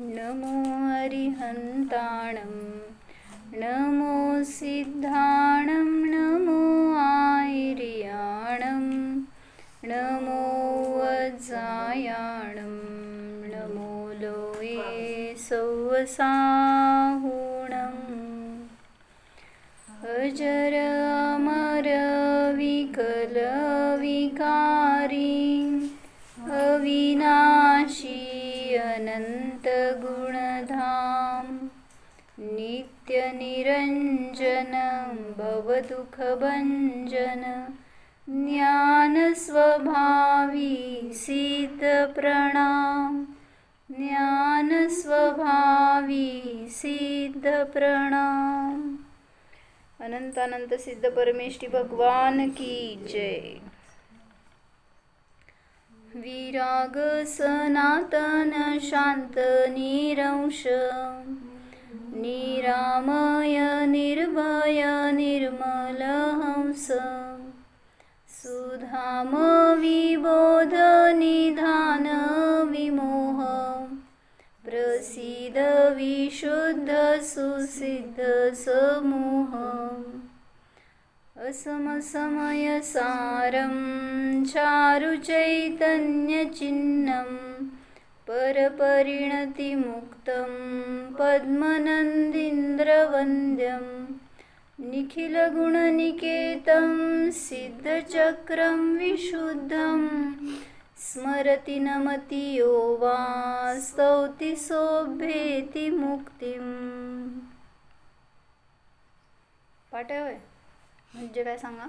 नमो अरिहन्ताणं नमो सिद्धाणं नमो आयर्याणं नमो वज्रायाणं नमो लोये सौवसाहुणम् अजर अमर विकल विकारी अविनाशी अनंत गुणधाम नित्य निरंजन भवदुःखभंजन ज्ञान स्वभावी सिद्ध प्रणाम ज्ञान स्वभावी सिद्ध प्रणाम। अनंत अनंत सिद्ध परमेष्ठी भगवान की जय। विराग सनातन शांत निरंश निरामय निर्भय निर्मल हंस सुधाम विबोध निधान विमोह प्रसिद्ध विशुद्ध सुसिद्ध समूह असमसमय सारं चारु चैतन्य चिन्नं परपरिणतिमुक्तं पद्मनन्दीन्द्रवन्द्यं निखिलगुणनिकेतं सिद्धचक्रं विशुद्धं स्मरति नमति यो वा स्तौति सोभेति मुक्तिम्। पाठ आहे म्हणजे काय सांगा?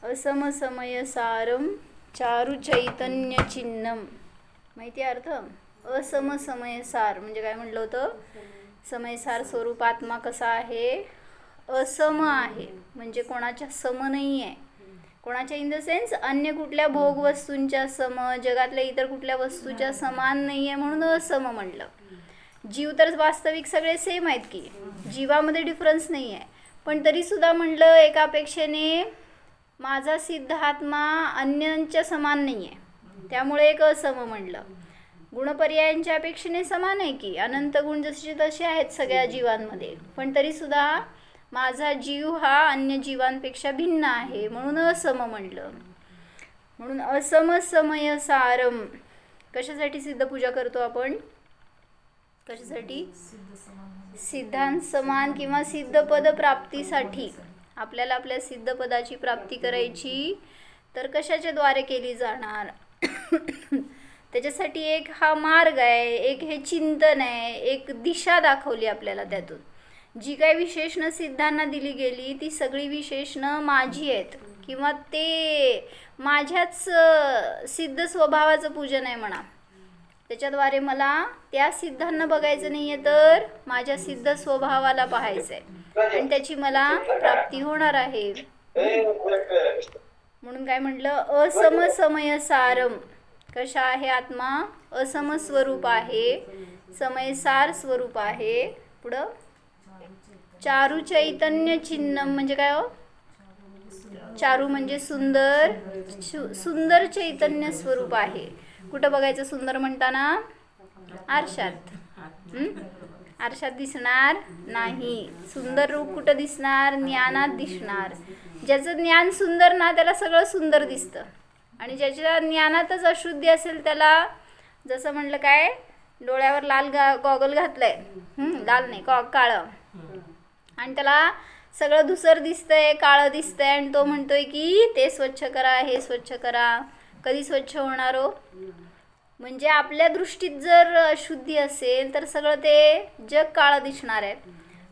असमसमय सारम चारु चैतन्य चिन्नम, माहिती अर्थ? असमसमय सार म्हणजे काय म्हटलं होतं? समयसार स्वरूप आत्मा कसा आहे? असम आहे, म्हणजे कोणाच्या सम नाही आहे. कोणाच्या इन द सेन्स अन्य कुठल्या भोग वस्तूंच्या सम, जगातल्या इतर कुठल्या वस्तूच्या समान नाही आहे म्हणून असम म्हटलं. जीव तर वास्तविक सगळे सेम आहेत की, जीवामध्ये डिफरन्स नाही आहे, पण तरीसुद्धा म्हटलं एका अपेक्षेने माझा सिद्ध आत्मा अन्यांच्या समान नाही आहे, त्यामुळे एक असम म्हटलं. गुणपर्यायांच्या अपेक्षेने समान आहे की, अनंत गुण जसे तसे आहेत सगळ्या जीवांमध्ये, पण तरीसुद्धा माझा जीव हा अन्य जीवांपेक्षा भिन्न आहे म्हणून असम म्हटलं. म्हणून असमसमय सारम कशासाठी सिद्ध पूजा करतो आपण? कशासाठी? सिद्धांत समान किंवा सिद्ध पद प्राप्तीसाठी. आपल्याला आपल्या सिद्ध पदाची प्राप्ती करायची तर कशाच्या द्वारे केली जाणार? त्याच्यासाठी एक हा मार्ग आहे, एक हे चिंतन आहे, एक दिशा दाखवली आपल्याला. त्यातून जी काही विशेषणं सिद्धांना दिली गेली ती सगळी विशेषणं माझी आहेत किंवा ते माझ्याच सिद्ध स्वभावाचं पूजन आहे म्हणा. त्याच्याद्वारे मला त्या सिद्धांना बघायचं नाही आहे तर माझ्या सिद्ध स्वभावाला पाहायचं आहे आणि त्याची मला प्राप्ती होणार आहे. म्हणून काय म्हटलं? असमसमय सारम. कशा आहे आत्मा? असम स्वरूप आहे, समयसार स्वरूप आहे. पुढं चारु चैतन्य चिन्नम म्हणजे काय हो? चारु म्हणजे सुंदर, सुंदर चैतन्य स्वरूप आहे. कुठं बघायचं सुंदर म्हणताना? आरशात. आरशात दिसणार नाही. सुंदर रूप कुठं दिसणार? ज्ञानात दिसणार. ज्याचं ज्ञान सुंदर ना त्याला सगळं सुंदर दिसतं, आणि ज्याच्या ज्ञानातच अशुद्धी असेल त्याला, जसं म्हणलं काय, डोळ्यावर लाल गॉगल घातलंय, लाल नाही काळं, आणि त्याला सगळं धुसर दिसतंय, काळं दिसतंय, आणि तो म्हणतोय की ते स्वच्छ करा, हे स्वच्छ करा. कधी स्वच्छ होणार हो? म्हणजे आपल्या दृष्टीत जर अशुद्धी असेल तर सगळं ते जग काळं दिसणार आहे.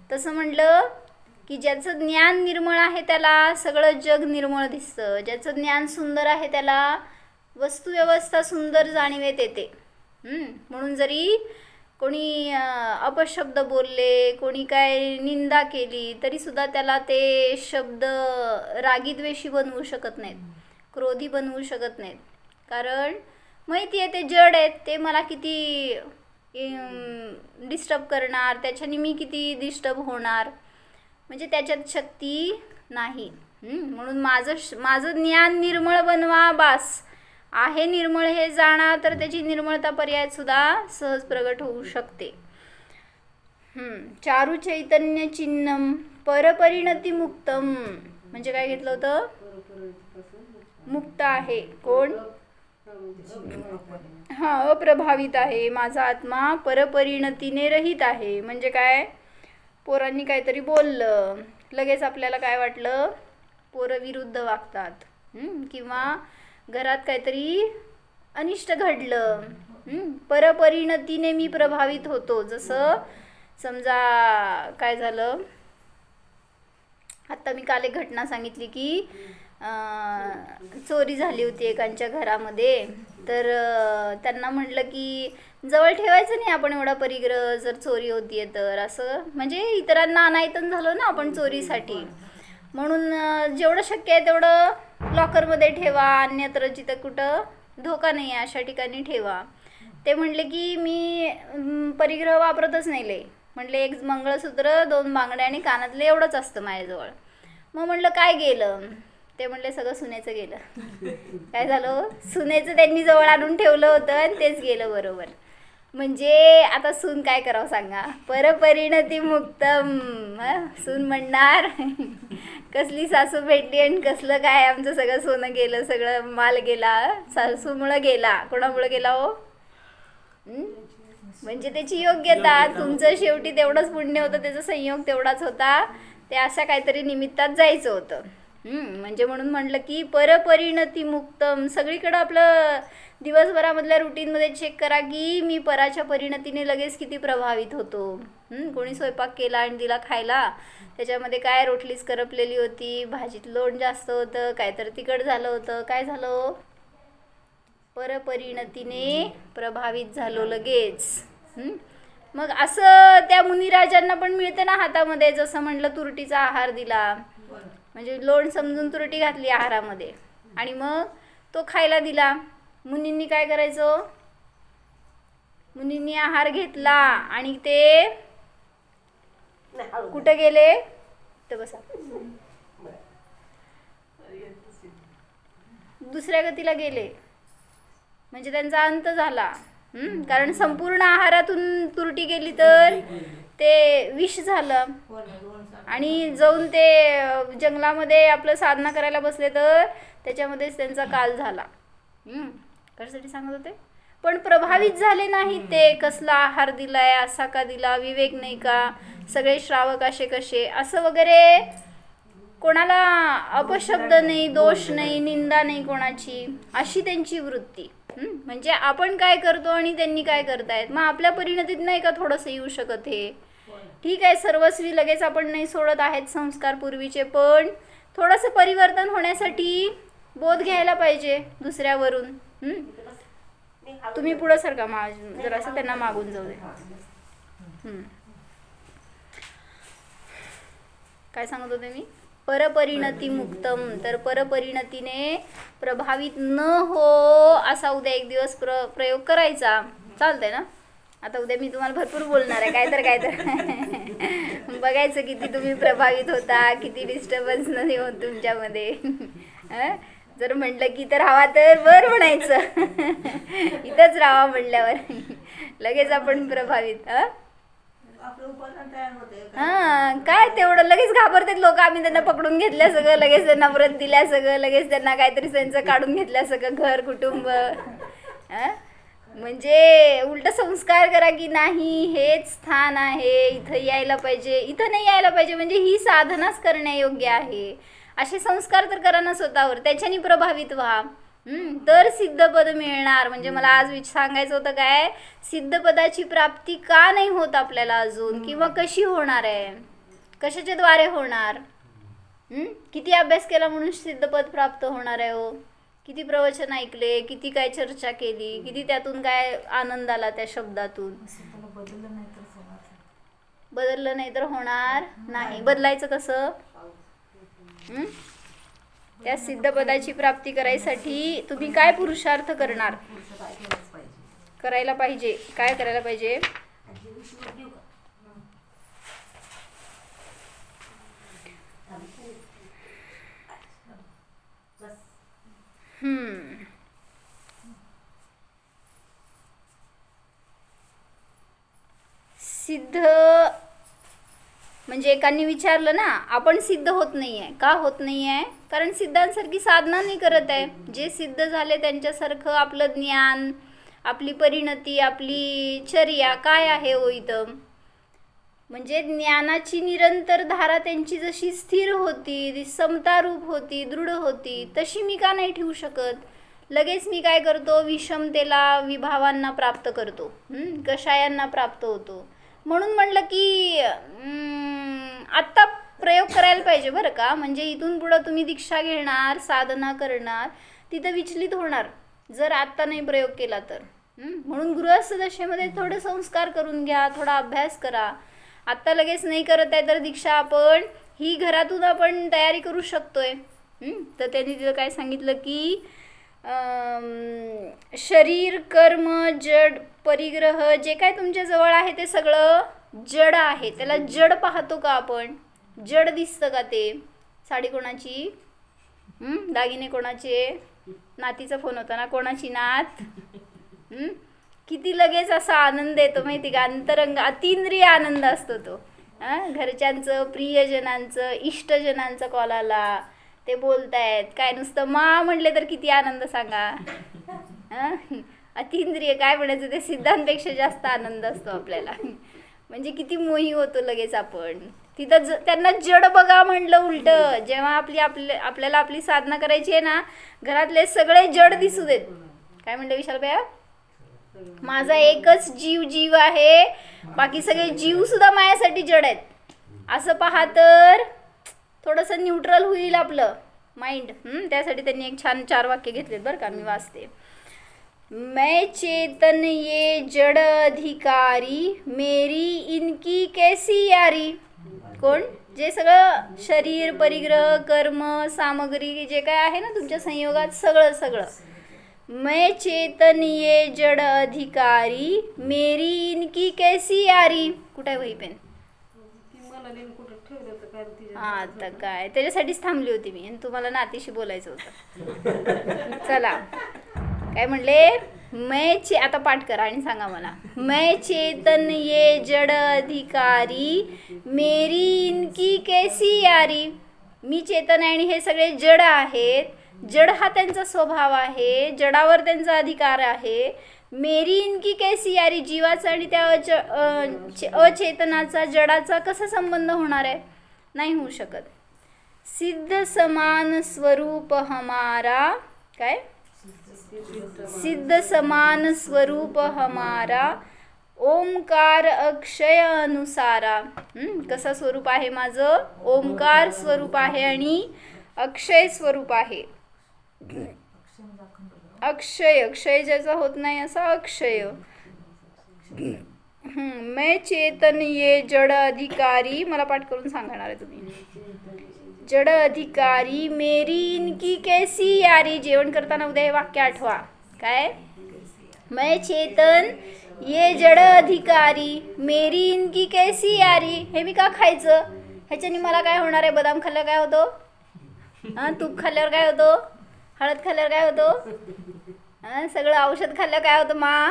तसं म्हटलं की ज्याचं ज्ञान निर्मळ आहे त्याला सगळं जग निर्मळ दिसतं. ज्याचं ज्ञान सुंदर आहे त्याला वस्तुव्यवस्था सुंदर जाणीवेत येते. म्हणून जरी कोणी अपशब्द बोलले, कोणी काय निंदा केली, तरीसुद्धा त्याला ते शब्द रागीद्वेषी बनवू शकत नाहीत, क्रोधी बनवू शकत नाहीत. कारण माहिती आहे ते जड आहेत, ते मला किती डिस्टर्ब करणार, त्याच्याने मी किती डिस्टर्ब होणार, म्हणजे त्याच्यात शक्ती नाही. म्हणून माझं ज्ञान निर्मळ बनवा बास, आहे निर्मळ हे जाणा, तर त्याची निर्मळता पर्याय सुद्धा सहज प्रगट होऊ शकते. चारु चैतन्य चिन्हम परपरिणती मुक्तम म्हणजे काय घेतलं होतं? मुक्त आहे कोण? अप्रभावित आहे. माझा आत्मा परपरिणतीने रहित आहे. म्हणजे काय? पोरांनी काहीतरी बोललं, लगेच आपल्याला काय वाटलं? पोरं विरुद्ध वागतात, किंवा घरात काहीतरी अनिष्ट घडलं, परपरिणतीने मी प्रभावित होतो. जसं समजा काय झालं, आता मी काल एक घटना सांगितली की चोरी झाली होती एकांच्या घरामध्ये. तर त्यांना म्हटलं की जवळ ठेवायचं नाही आपण एवढा परिग्रह, जर चोरी होतीये तर. असं म्हणजे इतरांना अनायतन झालं ना आपण चोरीसाठी, म्हणून जेवढं शक्य आहे तेवढं लॉकरमध्ये ठेवा, अन्यत्र जिथं कुठं धोका नाही आहे अशा ठिकाणी ठेवा. ते म्हणले की मी परिग्रह वापरतच नाही लय. म्हटले एक मंगळसूत्र, 2 बांगड्या आणि कानातले एवढंच असतं माझ्याजवळ. मग म्हटलं काय गेलं? ते म्हणले सगळं सुनेचं गेलं. काय झालं? सुनेचं त्यांनी जवळ आणून ठेवलं होतं आणि तेच गेलं बरोबर. म्हणजे आता सून काय करावं सांगा? परपरिणती मुक्तम. सून म्हणणार कसली सासू भेटली आणि कसलं काय आमचं सगळं सोनं गेलं, सगळं माल गेला, सासूमुळं गेला. कोणामुळं गेला हो? म्हणजे त्याची योग्यता, तुमचं शेवटी तेवढंच पुण्य होतं, त्याचा संयोग तेवढाच होता, ते अशा काहीतरी निमित्तात जायचं होतं. म्हणजे म्हणून म्हटलं की परपरिणती मुक्तम. सगळीकडं आपलं दिवसभरामधल्या रुटीनमध्ये चेक करा की मी पराच्या परिणतीने लगेच किती प्रभावित होतो. कोणी स्वयंपाक केला आणि दिला खायला, त्याच्यामध्ये काय रोटलीच करपलेली होती, भाजीत लोण जास्त होतं, काय तर तिखट झालं होतं, काय झालं? परपरिणतीने प्रभावित झालो लगेच. मग असं त्या मुनिराजांना पण मिळते ना हातामध्ये. जसं म्हटलं तुरटीचा आहार दिला, म्हणजे लोण समजून तुरटी घातली आहारामध्ये आणि मग तो खायला दिला. मुनींनी काय करायचं? मुनींनी आहार घेतला आणि ते कुठं गेले? तर बसा, दुसऱ्या गतीला गेले. म्हणजे त्यांचा अंत झाला. कारण संपूर्ण आहारातून तुरटी गेली तर ते विष झालं. आणि जाऊन ते जंगलामध्ये आपलं साधना करायला बसले तर त्याच्यामध्येच त्यांचा काल झाला. कशासाठी सांगत होते? पण प्रभावित झाले नाही ते. कसला आहार दिलाय, असा का दिला, विवेक नाही का, सगळे श्रावक असे कसे, असं वगैरे कोणाला अपशब्द नाही, दोष नाही, निंदा नाही कोणाची, अशी त्यांची वृत्ती. म्हणजे आपण काय करतो आणि त्यांनी काय करतायत, मग आपल्या परिणतीत नाही का थोडंसं येऊ शकत हे. ठीक आहे, सर्वस्वी लगेच आपण नाही सोडत आहेत संस्कार पूर्वीचे, पण थोडंसं परिवर्तन होण्यासाठी बोध घ्यायला पाहिजे दुसऱ्यावरून. तुम्ही पुढं सरका, जरासं त्यांना मागून जाऊ दे. काय सांगत होते मी? परपरिणती मुक्तम. तर परपरिणतीने प्रभावित न हो असा उद्या एक दिवस प्रयोग करायचा. चालतंय ना? आता उद्या मी तुम्हाला भरपूर बोलणार आहे, काय तर बघायचं किती तुम्ही प्रभावित होता, किती डिस्टर्बन्स नाही होत तुमच्यामध्ये. जर म्हटलं की इथं राहावा तर बरं म्हणायचं. इथंच राहावा म्हणल्यावर लगेच आपण प्रभावित. काय तेवढं लगेच घाबरतात लोक. आम्ही त्यांना पकडून घेतल्या सगळं, लगेच त्यांना व्रत दिल्या सगळं, लगेच त्यांना काहीतरी त्यांचं काढून घेतल्या सगळं, घर कुटुंब. म्हणजे उलट संस्कार करा की नाही हेच स्थान आहे, इथं यायला पाहिजे, इथं नाही यायला पाहिजे, म्हणजे ही साधनाच करण्यायोग्य आहे. असे संस्कार तर करा ना स्वतःवर, त्याच्यानी प्रभावित व्हा. तर सिद्धपद मिळणार. म्हणजे मला आज सांगायचं होतं काय, सिद्धपदाची प्राप्ती का नाही होत आपल्याला अजून, किंवा कशी होणार आहे, कशाच्या द्वारे होणार. किती अभ्यास केला म्हणून सिद्धपद प्राप्त होणार आहे हो. किती प्रवचन ऐकले, किती काय चर्चा केली, किती त्यातून काय आनंद आला त्या शब्दातून. बदललं नाही तर होणार नाही. बदलायचं कसं? त्या सिद्धपदाची प्राप्ती करायसाठी तुम्ही काय पुरुषार्थ करणार? करायला पाहिजे. काय करायला पाहिजे? सिद्ध म्हणजे एकाने विचारलं ना, आपण सिद्ध होत नाही आहे. का होत नाही आहे? कारण सिद्धांसारखी साधना नाही करत आहे. जे सिद्ध झाले त्यांच्यासारखं आपलं ज्ञान, आपली परिणती, आपली चर्या काय आहे हो इथं? म्हणजे ज्ञानाची निरंतर धारा त्यांची जशी स्थिर होती, समतारूप होती, दृढ होती, तशी मी का नाही ठेवू शकत? लगेच मी काय करतो? विषमतेला, विभावांना प्राप्त करतो, कषायांना प्राप्त होतो. म्हणून म्हणलं की आत्ता प्रयोग करायला पाहिजे बरं का. म्हणजे इथून पुढं तुम्ही दीक्षा घेणार, साधना करणार, तिथं विचलित होणार जर आत्ता नाही प्रयोग केला तर. म्हणून गृहस्थ दशेमध्ये थोडे संस्कार करून घ्या, थोडा अभ्यास करा. आत्ता लगेच नाही करत आहे तर दीक्षा आपण ही घरातून आपण तयारी करू शकतोय. तर त्यांनी तिथं काय सांगितलं की शरीर, कर्म, जड, परिग्रह जे काय तुमच्या जवळ आहे ते सगळं जड आहे. त्याला जड पाहतो का आपण? जड दिसतं का ते? साडी कोणाची? दागिने कोणाचे? नातीचा फोन होता ना, कोणाची नात? किती लगेच असा आनंद येतो माहिती का? अंतरंग अतींद्रिय आनंद असतो तो. घरच्यांचं, प्रियजनांचं, इष्टजनांचं कॉल आला, ते बोलतायत काय, नुसतं मा म्हटले तर किती आनंद सांगा. अतींद्रिय काय म्हणायचं, ते सिद्धांपेक्षा जास्त आनंद असतो आपल्याला. म्हणजे किती मोही होतो लगेच आपण तिथं. त्यांना जड बघा म्हणलं उलट. जेव्हा आपल्याला आपली साधना करायची आहे ना, घरातले सगळे जड दिसू देत. काय म्हणलं विशाल भैया? माझा एकच जीव आहे, बाकी सगळे जीव सुद्धा माझ्यासाठी जड आहेत असं पहा तर थोडंसं न्यूट्रल होईल आपलं माइंड. त्यासाठी त्यांनी एक छान 4 वाक्य घेतलेत बरं का, मी वाचते. मैं चेतन ये जड़ अधिकारी, मेरी इनकी कैसी यारी. कोण? जे सगळं शरीर, परिग्रह, कर्म, सामग्री जे काय आहे ना तुमच्या संयोगात सगळं. मैं चेतन ये जड़ अधिकारी, मेरी इनकी कैसी यारी. कुठे आहे वही पेन? आता काय, त्याच्यासाठीच थांबली होती मी आणि तुम्हाला नातीशी बोलायचं होतं. चला काय म्हणले? आता पाठ करा आणि सांगा मला. मैं चेतन ये जड़ अधिकारी, मेरी इनकी कैसी यारी. मी चेतन आहे आणि हे सगळे जड आहेत. जड हा त्यांचा स्वभाव आहे, जडावर त्यांचा अधिकार आहे. मेरी इनकी कैसी यारी. जीवाचा आणि त्या अचेतनाचा, जडाचा कसा संबंध होणार आहे? नाही होऊ शकत. सिद्ध समान स्वरूप हमारा. काय? सिद्ध समान स्वरूप हमारा, ओमकार अक्षय अनुसारा. कसं स्वरूप आहे माझं? ओमकार स्वरूप आहे आणि अक्षय स्वरूप आहे. अक्षय ज्याचा होत नाही असा अक्षय. मैं चेतन ये जड़ अधिकारी. मला पाठ करून सांगणार आहे तुम्ही. जड़ अधिकारी, मेरी इनकी कैसी यारी. जेवण करताना उद्या हे वाक्य आठवा. काय? मैं चेतन ये जड़ अधिकारी, मेरी इनकी कैसी यारी. हे मी का खायचं? ह्याच्याने मला काय होणार आहे? बदाम खाल्ल्यावर काय होतो? तूप खाल्ल्यावर काय होतो? हळद खाल्ल्यावर काय होतो? सगळं औषध खाल्ल्यावर काय होतं मा?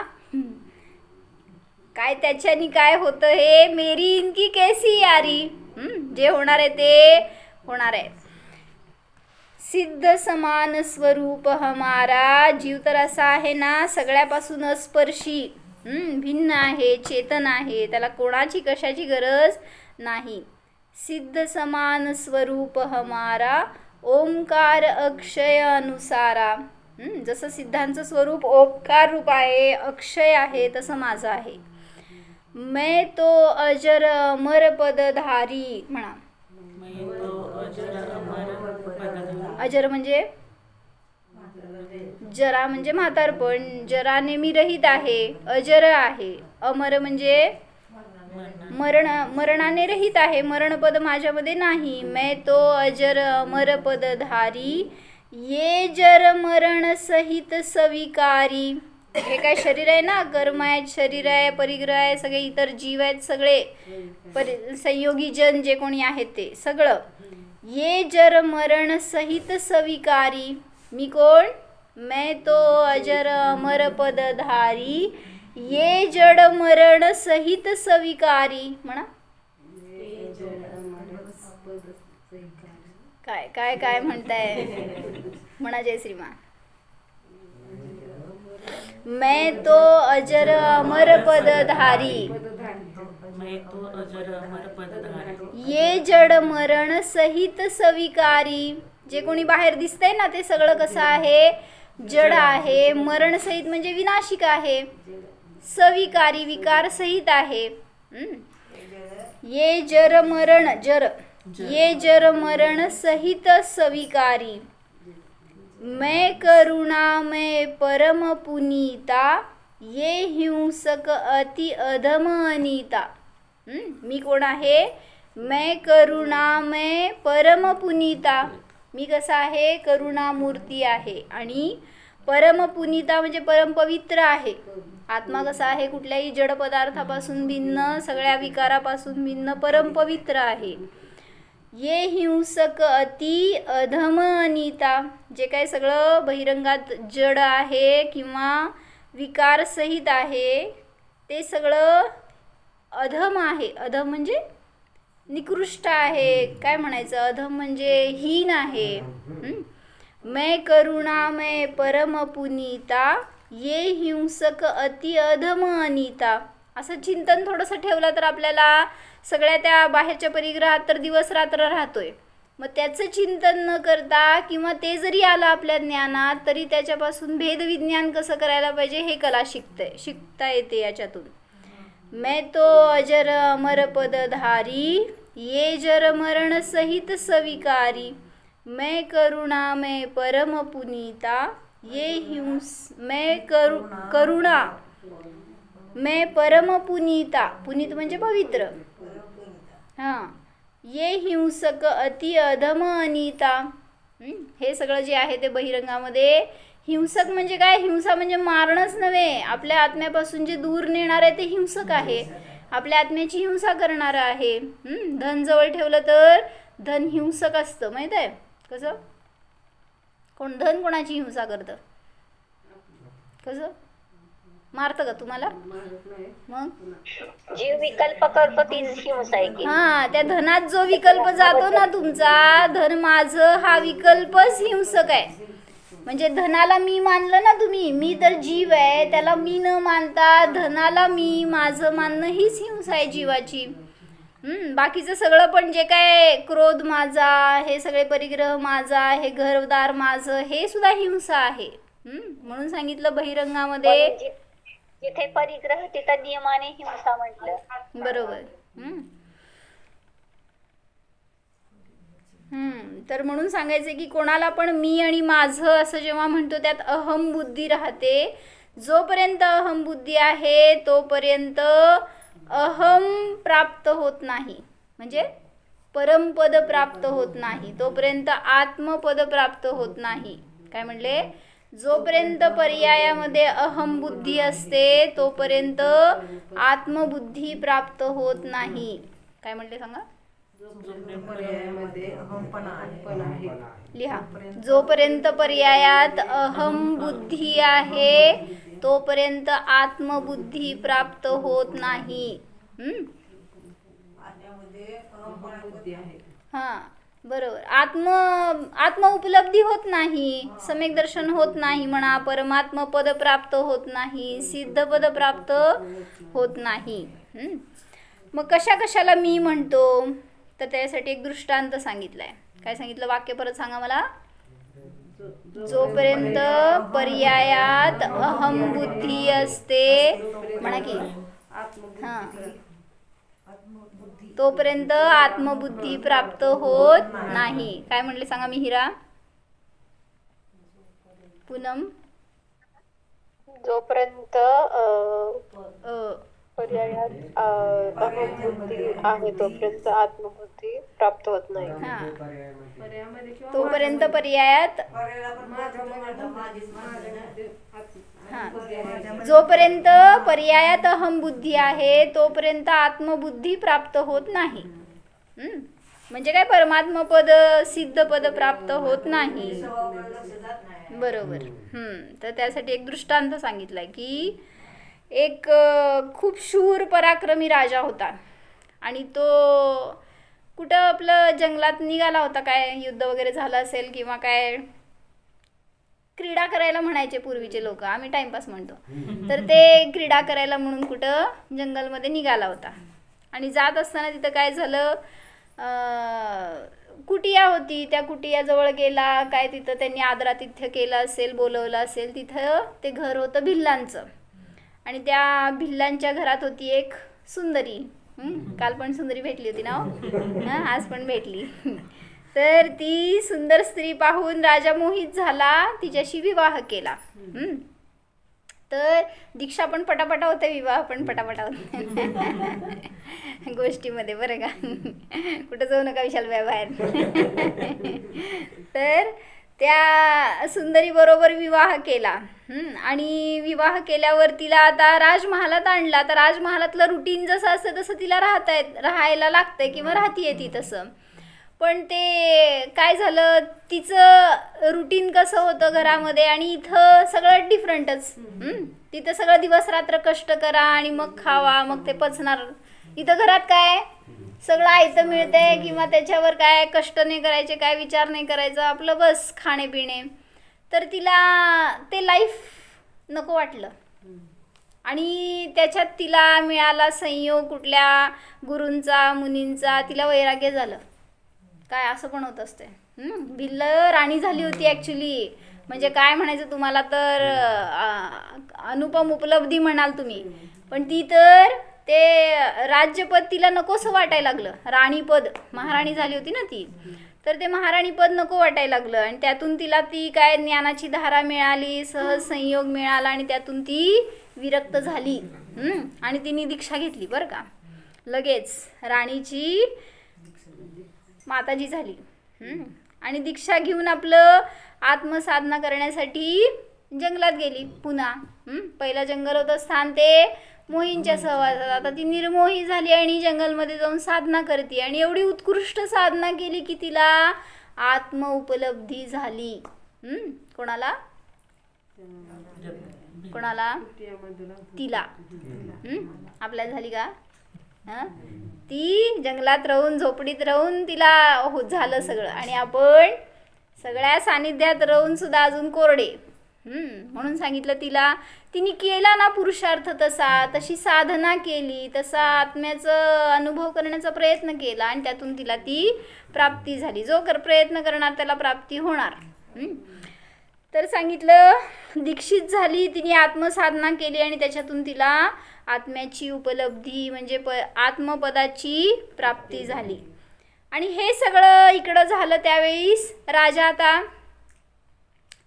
काय त्याच्यानी काय होतं? हे मेरी इनकी कैसी यारी. जे होणार आहे ते होणार आहे. सिद्ध समान स्वरूप हमारा. जीव तर असा आहे ना, सगळ्यापासून अस्पर्शी, भिन्न आहे, चेतन आहे, त्याला कोणाची कशाची गरज नाही. सिद्ध समान स्वरूप हमारा, ओमकार अक्षय अनुसारा. जसं सिद्धांचं स्वरूप ओमकार रूप आहे, अक्षय आहे, तसं माझं आहे. मैं तो अजर अमर पदधारी. म्हणा. अजर म्हणजे जरा म्हणजे म्हातारपण, जराने मी रहित आहे, अजर आहे. अमर म्हणजे मरणाने रहित आहे, मरणपद माझ्यामध्ये नाही. मैं तो अजर अमर पदधारी, ये जर मरण सहित स्वीकारी. हे काय शरीर आहे ना, कर्म आहेत, शरीर आहे, परिग्रह आहे, सगळे इतर जीव आहेत, सगळे संयोगी जन जे कोणी आहेत ते सगळं. ये जर मरण सहित स्वीकारी. मी कोण? मैं तो अजर अमर पदधारी, ये जड मरण सहित सविकारी म्हणा. काय काय काय म्हणताय म्हणा जय श्रीमान. मैं तो अजर अमर पदधारी, ये जड मरण सहित सविकारी. जे कोणी बाहेर दिसतंय ना ते सगळं कसं आहे, जड आहे. मरण सहित म्हणजे विनाशिक आहे. सविकारी विकार सहित आहे. ये जर मरण जर, ये जर मरण सहित सविकारी. मैं करुणा में परम पुनीता, ये हिंसक अति अधम अनीता. मी कोण आहे, मैं करुणा में परम पुनीता. मी कसा आहे, करुणा मूर्ती आहे. आणि परम पुनीता म्हणजे परम पवित्र आहे. आत्मा कसा आहे, कुठल्याही जड पदार्थापासून भिन्न, सगळ्या विकारापासून भिन्न, परम पवित्र आहे. ये हिंसक अति अधम अनीता. जे काही सगळं बहिरंगात जड आहे किंवा विकार सहित आहे ते सगळं अधम आहे. अधम म्हणजे निकृष्ट आहे. काय म्हणायचं, अधम म्हणजे हीन आहे. मैं करुणा में परम पुनीता, ये हिंसक अति अधम अनीता. असं चिंतन थोडंसं ठेवलं तर आपल्याला सगळ्या त्या बाहेरच्या परिग्रहात तर दिवस रात्र राहतोय. मग त्याचं चिंतन न करता किंवा ते जरी आलं आपल्या ज्ञानात तरी त्याच्यापासून भेदविज्ञान कसं करायला पाहिजे हे कला शिकता येते याच्यातून. मैं तो अजर अमर पदधारी, ये जर मरण सहित सविकारी. मैं करुणा में परम पुनीता, ये मैं करुणा मैं परम पुनीता. पुनीत म्हणजे पवित्र. हां. ये हिंसक अति अधम अनीता. हे सगळं जे आहे ते बहिरंगामध्ये हिंसक म्हणजे काय, हिंसा म्हणजे मारणंच नव्हे. आपल्या आत्म्यापासून जे दूर नेणार आहे ते हिंसक आहे. आपल्या आत्म्याची हिंसा करणारं आहे. धन जवळ ठेवलं तर धन हिंसक असतं, माहीत आहे कसं. धन कोणाची हिंसा करतं, कसं मारतं का तुम्हाला. मग जीव विकल्प करतो तीच हिंसा आहे की. हा, त्या धनात जो विकल्प जातो ना तुमचा, धन माझं हा विकल्पच हिंसक आहे. म्हणजे धनाला मी मानलं ना तुम्ही, मी तर जीव आहे, त्याला मी न मानता धनाला मी माझं मानणं हीच हिंसा आहे जीवाची. बाकीचं सगळं पण जे काय क्रोध माझा, हे सगळे परिग्रह माझा, हे घरदार माझं, हे सुद्धा हिंसा आहे. म्हणून सांगितलं बहिरंगामध्ये जिथे परिग्रह तिथं नियमाने हिंसा म्हटलं. बरोबर. तर म्हणून सांगायचं की कोणाला पण मी आणि माझं असं जेव्हा म्हणतो त्यात अहम बुद्धी राहते. जोपर्यंत अहम बुद्धी आहे तोपर्यंत अहम प्राप्त होत नाही, म्हणजे परमपद प्राप्त होत नाही. तोपर्यंत आत्मपद प्राप्त होत नाही. काय म्हणले, जोपर्यंत पर्यायामध्ये अहम बुद्धी असते तोपर्यंत आत्मबुद्धी प्राप्त होत नाही. काय म्हणले सांगा, लिहा. जोपर्यंत पर्यायात अहम बुद्धी आहे तोपर्यंत आत्मबुद्धी प्राप्त होत नाही. हां, बरोबर. आत्म उपलब्धी होत नाही, सम्यक दर्शन होत नाही म्हणा, परमात्म पद प्राप्त होत नाही, सिद्ध पद प्राप्त होत नाही. मग कशाला मी म्हणतो, तर त्यासाठी एक दृष्टांत सांगितलाय. काय सांगितलं, वाक्य परत सांगा मला. जोपर्यंत पर्यायात अहम बुद्धी असते म्हणा की, हां, तोपर्यंत आत्मबुद्धी प्राप्त होत नाही. काय म्हणले सांगा मिहिरा. पूनम, जोपर्यंत पर्यायात अहम बुद्धी आहे तोपर्यंत आत्मबुद्धी प्राप्त होत नाही. तोपर्यंत पर्यायात, जोपर्यंत पर्यायात अहम बुद्धी आहे तोपर्यंत आत्मबुद्धी प्राप्त होत नाही. म्हणजे काय, परमात्म पद सिद्ध पद प्राप्त होत नाही. बरोबर. तर त्यासाठी एक दृष्टांत सांगितलाय की एक खूप शूर पराक्रमी राजा होता आणि तो कुठं आपलं जंगलात निघाला होता, काय युद्ध वगैरे झालं असेल किंवा काय क्रीडा करायला म्हणायचे पूर्वीचे लोक, आम्ही टाइमपास म्हणतो. तर ते क्रीडा करायला म्हणून कुठं जंगलमध्ये निघाला होता आणि जात असताना तिथं काय झालं, कुटिया होती, त्या कुटियाजवळ गेला, काय तिथं त्यांनी आदरातिथ्य केलं असेल, बोलवलं असेल. तिथं ते घर होतं भिल्लांचं आणि त्या भिल्लांच्या घरात होती एक सुंदरी. काल पण सुंदरी भेटली होती ना, हां आज पण भेटली. तर ती सुंदर स्त्री पाहून राजा मोहित झाला, तिच्याशी विवाह केला. तर दीक्षा पण पटापटा होते, विवाह पण पटापटा होते गोष्टीमध्ये, बरं का. कुठं जाऊ नका विशाल बाहेर. तर त्या सुंदरी बरोबर विवाह केला आणि विवाह केल्यावर तिला आता राजमहालात आणला. तर राजमहालातलं रुटीन जसं असतं तसं तिला राहायला लागतंय किंवा राहतीये ती तसं. पण ते काय झालं, तिचं रुटीन कसं होतं घरामध्ये आणि इथं सगळं डिफरंटच. तिथं सगळं दिवस रात्र कष्ट करा आणि मग खावा, मग ते पचणार. इथं घरात काय सगळं आयतं मिळतंय किंवा त्याच्यावर काय कष्ट नाही करायचे, काय विचार नाही करायचं, आपलं बस खाणे पिणे. तर तिला ते लाईफ नको वाटलं आणि त्याच्यात तिला मिळाला संयोग कुठल्या गुरूंचा, मुनींचा. तिला वैराग्य झालं. काय असं पण होत असते. भिल्ल राणी झाली होती ॲक्च्युली. म्हणजे काय म्हणायचं तुम्हाला, तर अनुपम उपलब्धी म्हणाल तुम्ही. पण ती तर ते राज्यपद तिला नकोसं वाटायला लागलं. राणीपद, महाराणी झाली होती ना ती, तर ते महाराणीपद नको वाटायला लागलं आणि त्यातून तिला ती काय ज्ञानाची धारा मिळाली, सहज संयोग मिळाला आणि त्यातून ती विरक्त झाली आणि तिने दीक्षा घेतली, बरं का. लगेच राणीची माताजी झाली आणि दीक्षा घेऊन आपलं आत्मसाधना करण्यासाठी जंगलात गेली पुन्हा. पहिलं जंगल होतं स्थान ते मोहींच्या सहवासात. आता ती निर्मोही झाली आणि जंगलमध्ये जाऊन साधना करते आणि एवढी उत्कृष्ट साधना केली की तिला आत्म उपलब्धी झाली. कोणाला कोणाला तिला आपल्याला झाली का. ती जंगलात राहून झोपडीत राहून तिला झालं सगळं आणि आपण सगळ्या सानिध्यात राहून सुद्धा अजून कोरडे. म्हणून सांगितलं तिला, तिने केला ना पुरुषार्थ तशी साधना केली, तसा आत्म्याचा अनुभव करण्याचा प्रयत्न केला आणि त्यातून तिला ती प्राप्ती झाली. जो प्रयत्न करणार त्याला प्राप्ती होणार. तर सांगितलं दीक्षित झाली, तिने आत्मसाधना केली आणि त्याच्यातून तिला आत्म्याची उपलब्धी म्हणजे आत्मपदाची प्राप्ती झाली. आणि हे सगळं इकडं झालं त्यावेळीस राजा आता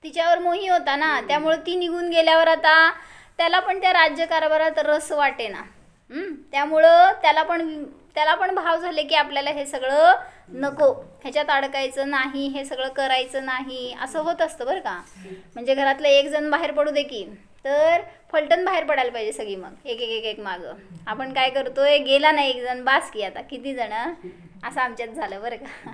तिच्यावर मोही होता ना, त्यामुळे ती निघून गेल्यावर आता त्याला पण त्या राज्यकारभारात रस वाटेना. त्यामुळं त्याला पण भाव झाले की आपल्याला हे सगळं नको, ह्याच्यात अडकायचं नाही, हे सगळं करायचं नाही, असं होत असतं बरं का. म्हणजे घरातलं एक जण बाहेर पडू दे की, तर फलटण बाहेर पडायला पाहिजे सगळी, मग एक मागं. आपण काय करतोय, गेला नाही एक जण बास की आता किती जण, असं आमच्यात झालं बरं का.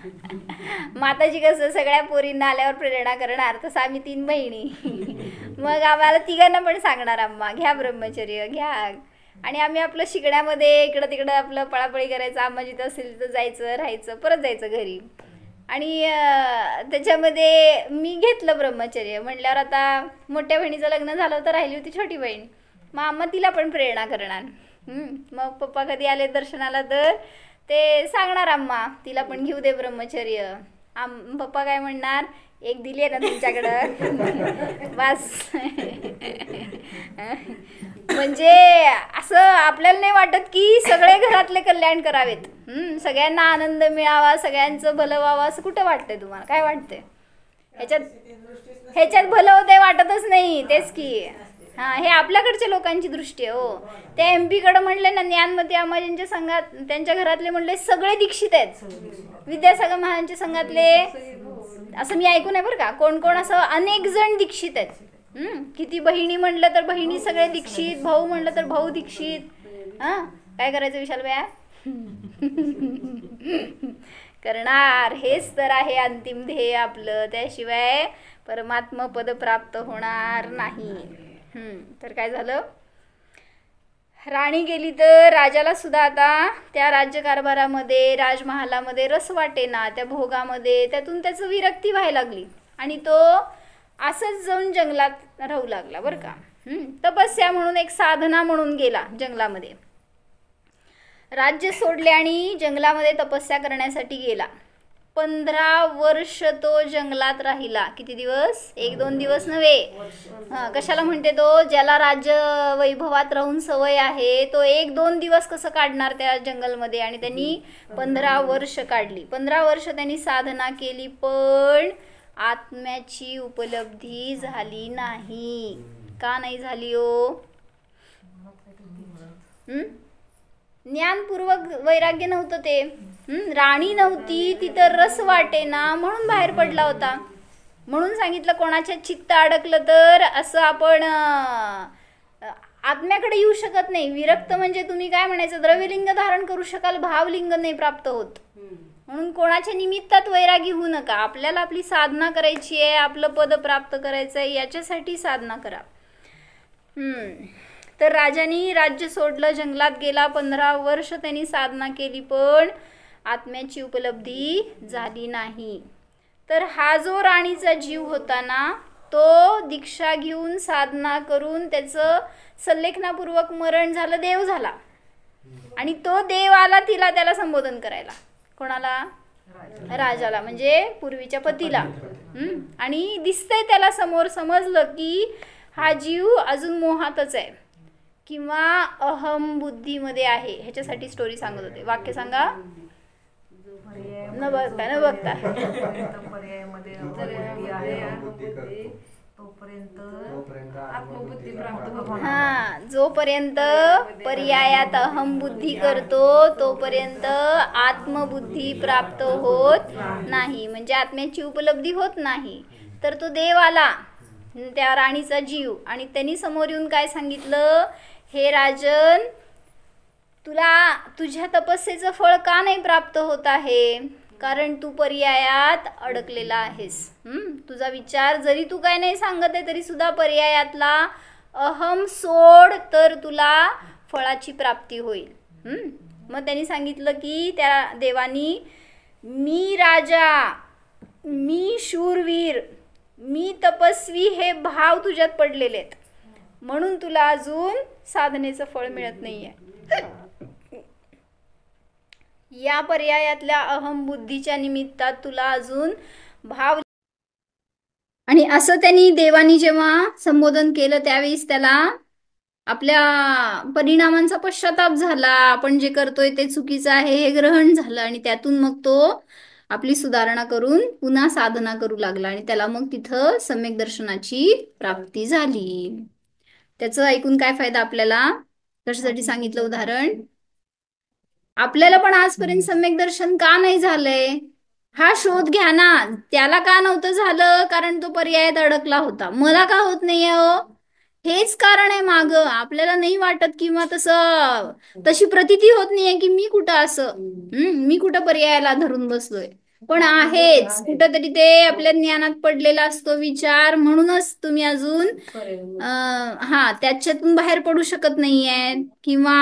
माताजी कसं सगळ्या पोरींना आल्यावर प्रेरणा करणार, तसं आम्ही 3 बहिणी. मग आम्हाला तिघांना पण सांगणार, आम्हा घ्या ब्रह्मचर्य घ्या. आणि आम्ही आपलं शिकण्यामध्ये इकडं तिकडं आपलं पळापळी करायचं. आम्हा जिथं असेल तिथं जायचं, राहायचं, परत जायचं घरी. आणि त्याच्यामध्ये मी घेतलं ब्रह्मचर्य. म्हटल्यावर आता मोठ्या बहिणीचं लग्न झालं तर राहिली होती छोटी बहीण, मग आम्हा तिला पण प्रेरणा करणार. मग पप्पा कधी आले दर्शनाला तर ते सांगणार आम्हा तिला पण घेऊ दे ब्रह्मचर्य. पप्पा काय म्हणणार, एक दिली आहे ना तुमच्याकडं बस. म्हणजे असं आपल्याला नाही वाटत की सगळे घरातले कल्याण करावेत, सगळ्यांना आनंद मिळावा, सगळ्यांचं भलं व्हावं, असं कुठं वाटतंय तुम्हाला, काय वाटतंय ह्याच्यात भलं होतंय, वाटतच नाही. तेच की हे आपल्याकडच्या लोकांची दृष्टी आहे हो. त्या MP कडे म्हणले ना, ज्ञानमती अम्माजींच्या संघात त्यांच्या घरातले म्हणले सगळे दीक्षित आहेत, विद्यासागर महाराजांच्या संघातले, असं मी ऐकून आहे बरं का. कोण कोण असं अनेक जण दीक्षित आहेत. किती बहिणी म्हणलं तर बहिणी सगळे दीक्षित, भाऊ म्हणलं तर भाऊ दीक्षित. काय करायचं विशाल भैया, करणार. हेच तर आहे अंतिम ध्येय आपलं, त्याशिवाय परमात्मा पद प्राप्त होणार नाही. तर काय झालं, राणी गेली तर राजाला सुद्धा आता त्या राज्यकारभारामध्ये राजमहालामध्ये रस वाटेना, त्या भोगामध्ये त्यातून त्याचं विरक्ती व्हायला लागली आणि तो असंच जाऊन जंगलात राहू लागला बरं का. तपस्या म्हणून एक साधना म्हणून गेला जंगलामध्ये. राज्य सोडले आणि जंगलामध्ये तपस्या करण्यासाठी गेला. 15 वर्ष तो जंगलात राहिला. किती दिवस? 1-2 दिवस नव्हे. कशाला म्हणते तो? ज्याला राज्य वैभवात राहून सवय आहे तो 1-2 दिवस कसं काढणार त्या जंगलमध्ये? आणि त्यांनी 15 वर्ष काढली. 15 वर्ष त्यांनी साधना केली, पण आत्म्याची उपलब्धी झाली नाही. का नाही झाली हो? ज्ञानपूर्वक वैराग्य नव्हतं ते. राणी नव्हती, तिथं रस वाटेना म्हणून बाहेर पडला होता. म्हणून सांगितलं कोणाच्या चित्त अडकलं तर असं आपण आत्म्याकडे येऊ शकत नाही. विरक्त म्हणजे तुम्ही काय म्हणायचं? द्रव्यलिंग धारण करू शकाल, भावलिंग नाही प्राप्त होत. म्हणून कोणाच्या निमित्तात वैरागी होऊ नका. आपल्याला आपली साधना करायची आहे, आपलं पद प्राप्त करायचं आहे, याच्यासाठी साधना करा. तर राजाने राज्य सोडलं, जंगलात गेला. 15 वर्ष त्यांनी साधना केली, पण आत्म्याची उपलब्धी झाली नाही. तर हा जो राणीचा जीव होता ना, तो दीक्षा घेऊन साधना करून त्याचं सल्लेखनापूर्वक मरण झालं, देव झाला. आणि तो देव आला त्याला संबोधन करायला. कोणाला? राजाला, म्हणजे पूर्वीच्या पतीला. आणि दिसतंय त्याला समोर, समजलं की हा जीव अजून मोहातच आहे किंवा अहम बुद्धीमध्ये आहे. ह्याच्यासाठी स्टोरी सांगत होते. वाक्य सांगा. न बघता जोपर्यंत पर्यायात अहम बुद्धी करतो तोपर्यंत आत्मबुद्धी प्राप्त होत नाही, म्हणजे आत्म्याची उपलब्धी होत नाही. तर तो देव आला, त्या राणीचा जीव, आणि त्यांनी समोर येऊन काय सांगितलं? हे राजन, तुला तुझ्या तपस्येचं फळ का नाही प्राप्त होत आहे? कारण तू पर्यायात अडकलेला आहेस. तुझा विचार जरी तू काय नाही सांगत आहे तरी सुद्धा पर्यायातला अहम सोड, तर तुला फळाची प्राप्ती होईल. मग त्यांनी सांगितलं की त्या देवानी, मी राजा, मी शूरवीर, मी तपस्वी हे भाव तुझ्यात पडलेले आहेत, म्हणून तुला अजून साधनेचं फळ मिळत नाहीये. या पर्यायातल्या अहम बुद्धीच्या निमित्तात तुला अजून भाव. आणि असं त्यांनी देवानी जेव्हा संबोधन केलं त्यावेळेस त्याला आपल्या परिणामांचा पश्चाताप झाला. आपण जे करतोय ते चुकीचं आहे हे ग्रहण झालं, आणि त्यातून मग तो आपली सुधारणा करून पुन्हा साधना करू लागला, आणि त्याला मग तिथं सम्यक दर्शनाची प्राप्ती झाली. त्याचं ऐकून काय फायदा आपल्याला? कशासाठी सांगितलं उदाहरण? आपल्याला पण आजपर्यंत सम्यक दर्शन का नाही झालंय हा शोध घ्या ना. त्याला का नव्हतं झालं? कारण तो पर्यायात अडकला होता. मला का होत नाहीये हो? हेच कारण आहे माग. आपल्याला नाही वाटत किंवा तशी प्रतीती होत नाहीये की मी कुठं मी कुठं पर्यायाला धरून बसलोय, पण आहेच कुठंतरी ते आपल्या ज्ञानात पडलेला असतो विचार. म्हणूनच तुम्ही अजून त्याच्यातून बाहेर पडू शकत नाहीये किंवा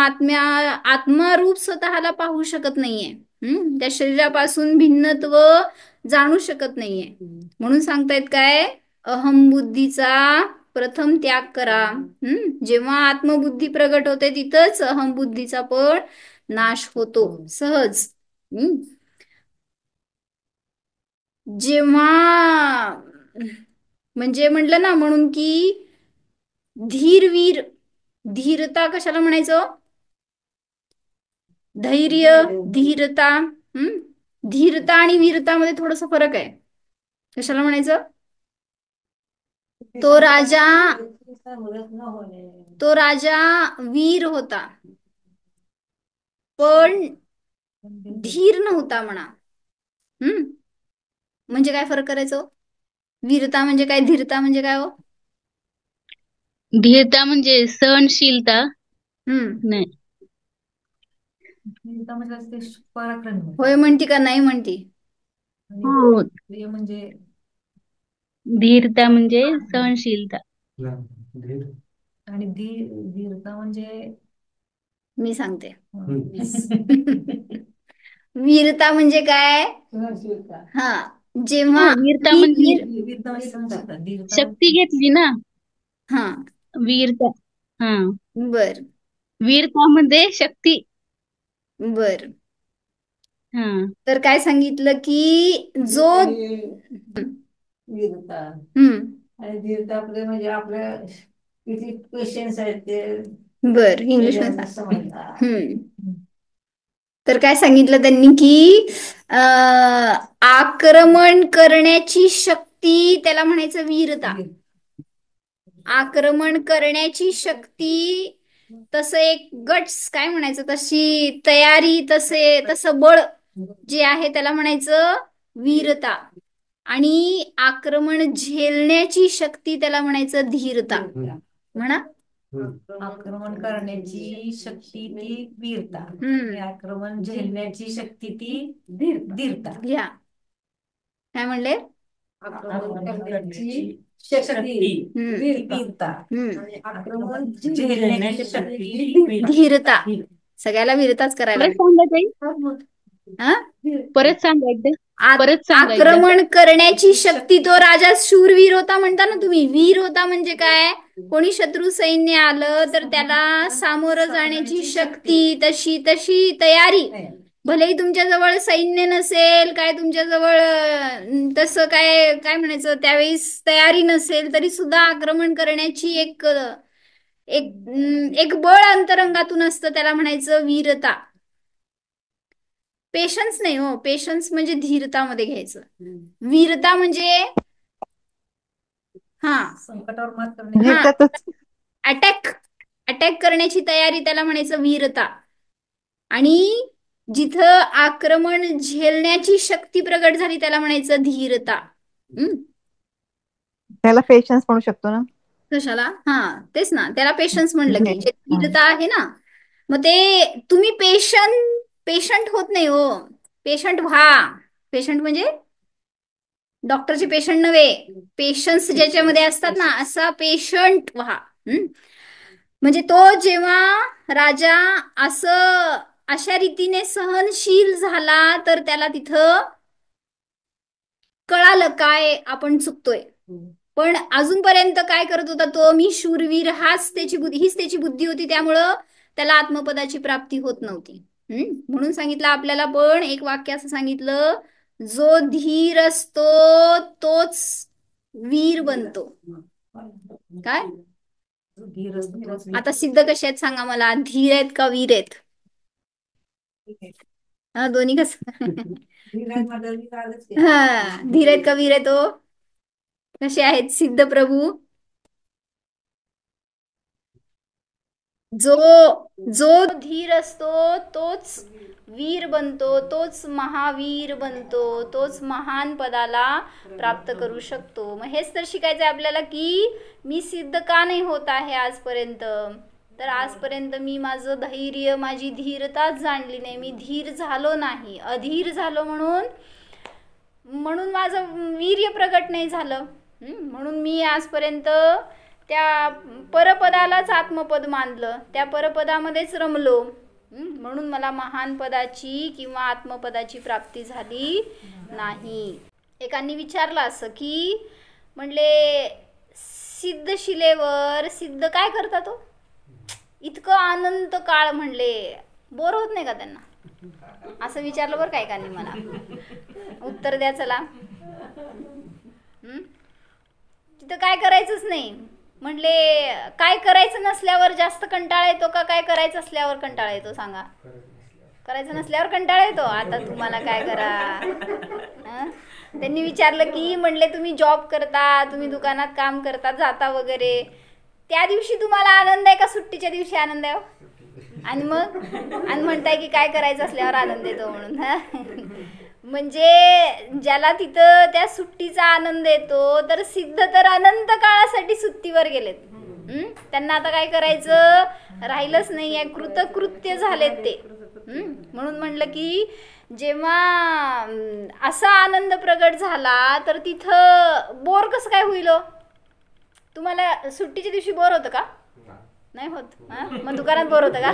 आत्मरूप स्वतःला पाहू शकत नाहीये. त्या शरीरापासून भिन्नत्व जाणू शकत नाहीये. म्हणून सांगतायत काय? अहम बुद्धीचा प्रथम त्याग करा. जेव्हा आत्मबुद्धी प्रगट होते तिथंच अहम बुद्धीचा पण नाश होतो सहज. जेव्हा म्हणजे म्हटलं ना, म्हणून की धीरवीर, धीरता कशाला म्हणायचं? धैर्य, धीरता. धीरता आणि वीरतामध्ये थोडासा फरक आहे. कशाला म्हणायचं? तो राजा वीर होता पण धीर नव्हता म्हणा. म्हणजे काय फरक करायचं? वीरता म्हणजे काय, धीरता म्हणजे काय हो? धीरता म्हणजे सहनशीलता. नाही, होय म्हणती का नाही म्हणती? हो, म्हणजे धीरता म्हणजे सहनशीलता. आणि धीरता म्हणजे मी सांगते. वीरता म्हणजे काय? हा, जेव्हा वीरता म्हणजे शक्ती घेतली ना. हा, वीरता. हा, बर वीरता म्हणजे शक्ती. बर. हा, तर काय सांगितलं की जो वीरता आणि धीरता आपले म्हणजे आपल्या किती पेशन्स आहेत ते बर इंग्लिश त्याच्यावर समजतात. तर काय सांगितलं त्यांनी की आक्रमण करण्याची शक्ती त्याला म्हणायचं वीरता. आक्रमण करण्याची शक्ती, तसं एक गट्स काय म्हणायचं, तशी तयारी, तसं बळ जे आहे त्याला म्हणायचं वीरता. आणि आक्रमण झेलण्याची शक्ती त्याला म्हणायचं धीरता. म्हणा. आक्रमण करण्याची शक्ती ती वीरता, आक्रमण झेलण्याची शक्ती ती धीरता. घ्या, काय म्हणले? आक्रमण करण्याची शक्ती वीरता आणि आक्रमण झेलण्याची शक्ती धीरता. सगळ्याला वीरताच करायला परत सांगा ताई. हा? परत सांगा एकदा. परत सांगा एकदा. आक्रमण करण्याची शक्ती, तो राजा शूरवीर होता म्हणता ना तुम्ही. वीर होता म्हणजे काय? कोणी शत्रू सैन्य आलं तर त्याला सामोरं जाण्याची शक्ती, तशी तयारी. भलेही तुमच्याजवळ सैन्य नसेल, काय तुमच्याजवळ तसं काय काय म्हणायचं त्यावेळेस तयारी नसेल, तरी सुद्धा आक्रमण करण्याची एक एक बळ अंतरंगातून असतं, त्याला म्हणायचं वीरता. पेशन्स नाही हो, पेशन्स म्हणजे धीरतामध्ये घ्यायचं. वीरता म्हणजे हा, संकटावर मात करणे, अटॅक करण्याची तयारी, त्याला म्हणायचं वीरता. आणि जिथं आक्रमण झेलण्याची शक्ती प्रगट झाली त्याला म्हणायचं धीरता. त्याला पेशन्स म्हणू शकतो ना. कशाला? हा, तेच ना, त्याला पेशन्स म्हणलं की जे धीरता आहे ना. मग ते तुम्ही पेशंट होत नाही हो, पेशंट व्हा. पेशंट म्हणजे डॉक्टरचे पेशंट नव्हे, पेशन्स ज्याच्यामध्ये असतात ना, असा पेशंट व्हा. म्हणजे तो जेव्हा राजा अशा रीतीने सहनशील झाला तर त्याला तिथं कळालं काय आपण चुकतोय. पण अजूनपर्यंत काय करत होता तो? मी शूरवीर, हीच त्याची बुद्धी होती, त्यामुळं त्याला आत्मपदाची प्राप्ती होत नव्हती. म्हणून सांगितलं आपल्याला, पण एक वाक्य असं सांगितलं, जो धीर असतो तोच वीर बनतो. काय आता सिद्ध कसे आहेत सांगा मला? धीर आहेत का वीर आहेत? हा, दोन्ही कसं? हा, धीर आहेत का वीर आहेत? तो कसे आहेत सिद्ध प्रभू? जो धीर असतो तोच वीर बनतो, तोच महावीर बनतो, तोच महान पदाला प्राप्त करू शकतो. मग हेच तर शिकायचं आपल्याला की मी सिद्ध का नाही होत आहे आजपर्यंत. तर आजपर्यंत मी माझं धैर्य, माझी धीरताच जाणली नाही, मी धीर झालो नाही, अधीर झालो, म्हणून माझं वीर्य प्रगट नाही झालं. म्हणून मी आजपर्यंत त्या परपदालाच आत्मपद मानलं, त्या परपदामध्येच रमलो. म्हणून मला महान पदाची किंवा आत्मपदाची प्राप्ती झाली नाही. एकांनी विचारलं असं की, म्हणले सिद्ध शिलेवर सिद्ध काय करतात तो? इतकं अनंत काळ, म्हणले बोर होत नाही का त्यांना? असं विचारलं बरं काय एकांनी मला. उत्तर द्या चला. तिथं काय करायचंच नाही. म्हणले काय करायचं नसल्यावर जास्त कंटाळा येतो का काय करायचं असल्यावर कंटाळा येतो? सांगा. करायचं नसल्यावर कंटाळा येतो. आता तुम्हाला काय करा? त्यांनी विचारलं की, म्हणले तुम्ही जॉब करता, तुम्ही दुकानात काम करता, जाता वगैरे, त्या दिवशी तुम्हाला आनंद आहे का सुट्टीच्या दिवशी आनंद आहे? आणि मग म्हणताय की काय करायचं असल्यावर आनंद येतो म्हणून. म्हणजे ज्याला तिथं त्या सुट्टीचा आनंद येतो, तर सिद्ध तर अनंत काळासाठी सुट्टीवर गेलेत. त्यांना आता काय करायचं राहिलंच नाही आहे, कृतकृत्य झालेत ते. म्हणून म्हणलं की जेव्हा असा आनंद प्रगट झाला तर तिथं बोर कसं काय होईल? तुम्हाला सुट्टीच्या दिवशी बोर होतं का? नाही होत? मग दुकानात बोर होतं का?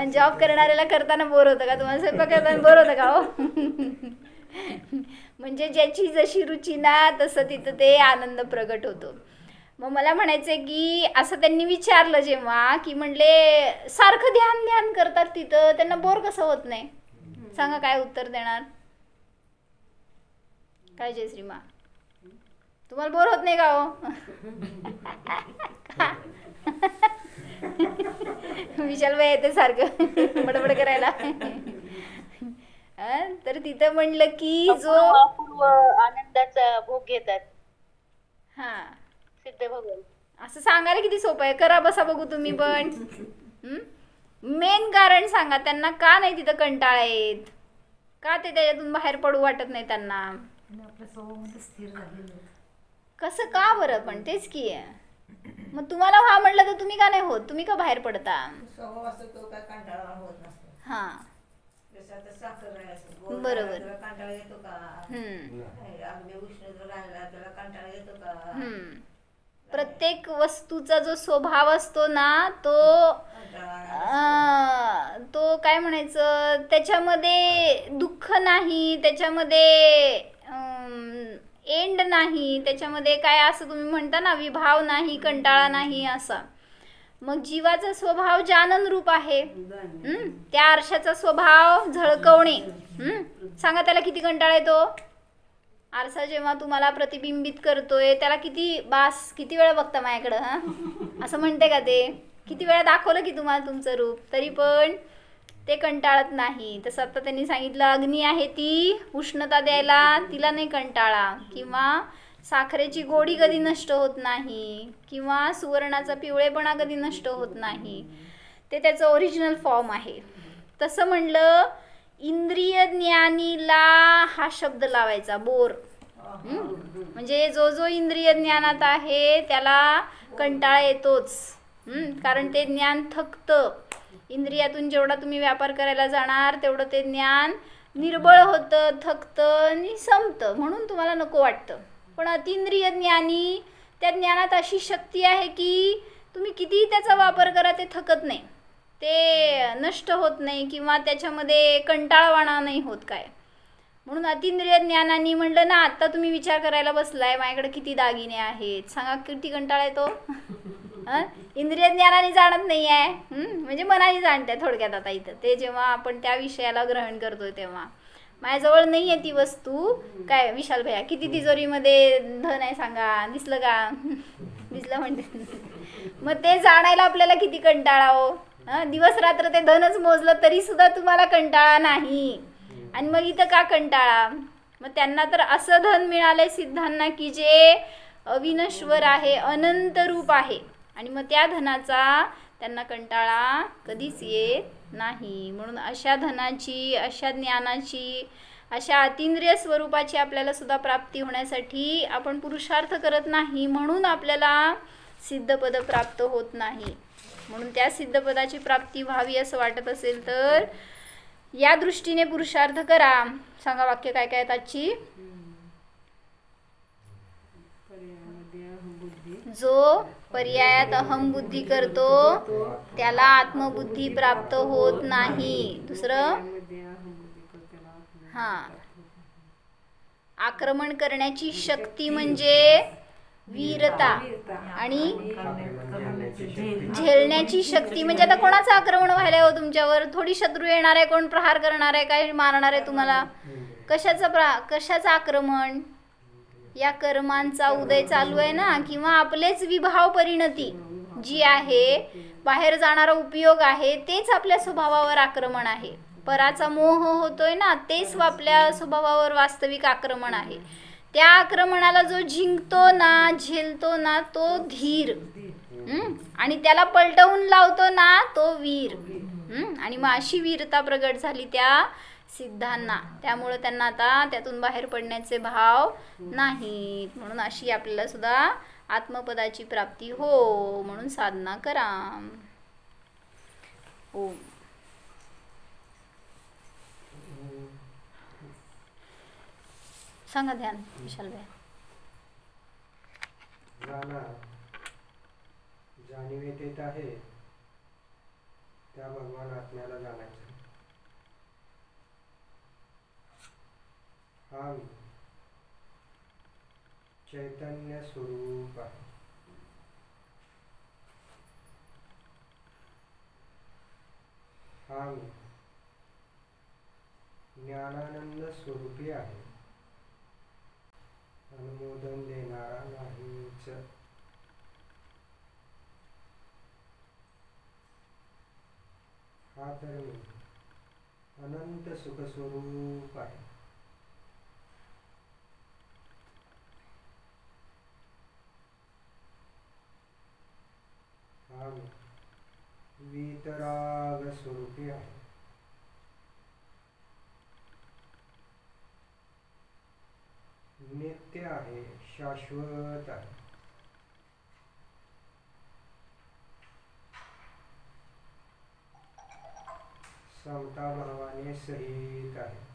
जॉब करणाऱ्याला करताना बोर होतं का? तुम्हाला स्वयंपाक करताना बोर होतं का हो? म्हणजे ज्याची जशी रुची ना तसं तिथं ते आनंद प्रगट होतो. मग मला म्हणायचं की असं त्यांनी विचारलं जेव्हा की म्हणले सारखं ध्यान ध्यान करतात तिथं त्यांना बोर कसं होत नाही? सांगा काय उत्तर देणार? काय जयश्रीमा, तुम्हाला बोर होत नाही का हो? विशाल भाई येते सारखं बडबड करायला. तर तिथं म्हणलं की जो अपूर्व आनंदाचा भोग घेतात हा सिद्ध भगवान. असं सांगायला किती सोपं आहे. करा बसा बघू तुम्ही पण. मेन कारण सांगा त्यांना का नाही तिथं कंटाळा येत, का ते त्याच्यातून बाहेर पडू वाटत नाही त्यांना. आपल्या स्वभावामध्ये स्थिर झालेलं कसं का बरं? पण तेच की मग तुम्हाला हा म्हटलं तर तुम्ही का नाही होत? तुम्ही का बाहेर पडता? स्वभाव असतो तो काय कंटाळा होत नसतो. हा जसं आता साखर आहे असं गोड बरोबर. राहिला त्याला कंटाळा येतो का? अगदी उष्ण जर राहिला त्याला कंटाळा येतो का? प्रत्येक वस्तूचा जो स्वभाव असतो ना तो तो काय म्हणायचं, त्याच्यामध्ये दुःख नाही, त्याच्यामध्ये एंड नाही, त्याच्यामध्ये काय असं तुम्ही म्हणता ना विभाव नाही, कंटाळा नाही असा. मग जीवाचा स्वभाव जानन रूप आहे. त्या आरशाचा स्वभाव झळकवणे. सांगा त्याला किती कंटाळा येतो? आरसा जेव्हा तुम्हाला प्रतिबिंबित करतोय त्याला किती वेळा बघता माझ्याकडं असं म्हणते का? ते किती वेळा दाखवलं की तुम्हाला तुमचं रूप, तरी पण ते कंटाळत नाही. तसं आता त्यांनी सांगितलं अग्नी आहे ती उष्णता द्यायला, तिला नाही कंटाळा. किंवा साखरेची गोडी कधी नष्ट होत नाही, किंवा सुवर्णाचा पिवळेपणा कधी नष्ट होत नाही. ते त्याचं ओरिजिनल फॉर्म आहे. तसं म्हणलं इंद्रिय ज्ञानीला हा शब्द लावायचा बोर. म्हणजे जो जो इंद्रिय ज्ञानात आहे त्याला कंटाळा येतोच. कारण ते ज्ञान थकतं. इंद्रियातून जेवढा तुम्ही व्यापार करायला जाणार तेवढं ते ज्ञान निर्बळ होतं, थकतं आणि संपतं, म्हणून तुम्हाला नको वाटतं. पण अतिंद्रिय ज्ञानी, त्या ज्ञानात अशी शक्ती आहे की तुम्ही कितीही त्याचा वापर करा ते थकत नाही, ते नष्ट होत नाही, किंवा त्याच्यामध्ये कंटाळवाणा नाही होत काय. म्हणून अतिंद्रिय ज्ञानाने म्हणलं ना, आत्ता तुम्ही विचार करायला बसलाय माझ्याकडे किती दागिने आहेत, सांगा किती कंटाळा येतो. इंद्रिय ज्ञानाने जाणत नाही आहे, म्हणजे मनाने जाणते थोडक्यात. आता इथं ते जेव्हा आपण त्या विषयाला ग्रहण करतोय तेव्हा माझ्याजवळ नाही आहे ती वस्तू. काय विशाल भैया किती तिजोरीमध्ये धन आहे सांगा, दिसलं का? दिसलं म्हणते. मग ते जाणायला आपल्याला किती कंटाळा हो. दिवस रात्र ते धनच मोजलं तरी सुद्धा तुम्हाला कंटाळा नाही. आणि मग इथं का कंटाळा? मग त्यांना तर असं धन मिळालंय सिद्धांना की जे अविनश्वर आहे, अनंत रूप आहे. आणि मग त्या धनाचा त्यांना कंटाळा कधीच येत नाही. म्हणून अशा धनाची, अशा ज्ञानाची, अशा अतिंद्रिय स्वरूपाची आपल्याला सुद्धा प्राप्ती होण्यासाठी आपण पुरुषार्थ करत नाही, म्हणून आपल्याला सिद्धपद प्राप्त होत नाही. म्हणून त्या सिद्धपदाची प्राप्ती व्हावी असं वाटत असेल तर या दृष्टीने पुरुषार्थ करा. सांगा वाक्य काय काय आहेत आजची? जो पर्यायात अहम बुद्धी करतो त्याला आत्मबुद्धी प्राप्त होत नाही. दुसरं, आक्रमण करण्याची शक्ती म्हणजे वीरता, आणि झेलण्याची शक्ती म्हणजे आता कोणाचं आक्रमण व्हायला हो तुमच्यावर? थोडी शत्रू येणार आहे, कोण प्रहार करणार आहे, काय मारणार आहे तुम्हाला? कशाचं आक्रमण? या कर्मांचा उदय चालू आहे ना, किंवा आपलेच विभाव परिणती जी आहे, बाहेर जाणारा उपयोग आहे, तेच आपल्या स्वभावावर आक्रमण आहे. पराचा मोह होतोय ना, तेच आपल्या स्वभावावर वास्तविक आक्रमण आहे. त्या आक्रमणाला जो जिंकतो ना, झेलतो ना, तो धीर, आणि त्याला पलटवून लावतो ना, तो वीर. आणि मग अशी वीरता प्रगट झाली त्या सिद्धांना, त्यामुळे त्यांना आता त्यातून बाहेर पडण्याचे भाव नाहीत. म्हणून अशी आपल्याला सुद्धा आत्मपदाची प्राप्ती हो, म्हणून साधना करा. ओम. सांगा ध्यान विशाल भाई. जाणीवेत येत आहे त्या भगवान आत्म्याला जाणायचं. हा मी चैतन्य स्वरूप आहे. हा मी ज्ञानानंद स्वरूपी आहे. अनुमोदन देणारा नाहीच. हा तर मी अनंत सुख स्वरूप आहे. हा मी वीतराग स्वरूपी आहे. नित्य आहे, शाश्वत आहे. समता भावाने सहित आहे.